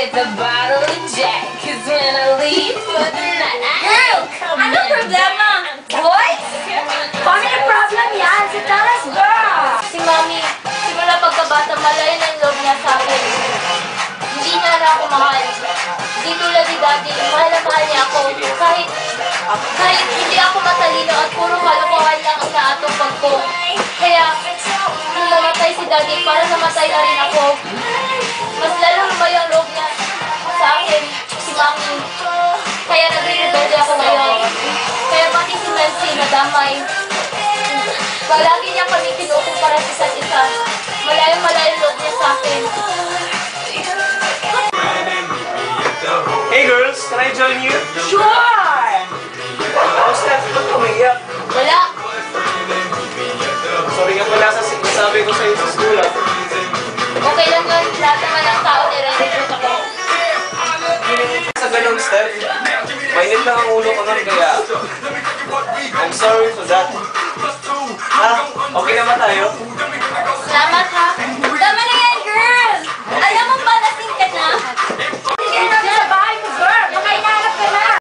with a bottle of Jack. Cause when I leave for the night, I come Ano problema? Boys? Family problem yan. Si Taras girl. Si Mami, simula pagkabata, malayo na yung loob niya sa akin. Hindi niya na ako mahal. Hindi tulad ni Daddy, mahal na mahal niya ako. Kahit hindi ako matalino at puro kalokohan lang ang naatupag ko. Kaya, nung namatay si Daddy, para namatay na rin ako. Mas lalong lumayo ang loob niya sa akin, si Mami. Kaya nagre-rebelde ako ngayon. Kaya pati si Melcy nadamay. Palagi niya kami kinukumpara sa isa't isa. Malayo-malayo loob niya sa akin. Hey girls, can I join you? Sure! How's that? Ba't umiiyak? Wala. Sorry nga pala sa sinasabi ko sa'yo sa school ah. Okay lang yun. Lahat naman ng tao nire-recruit ako. Sa ganong step, mainit lang ang ulo ko nun kaya I'm sorry for that. Okay naman tayo?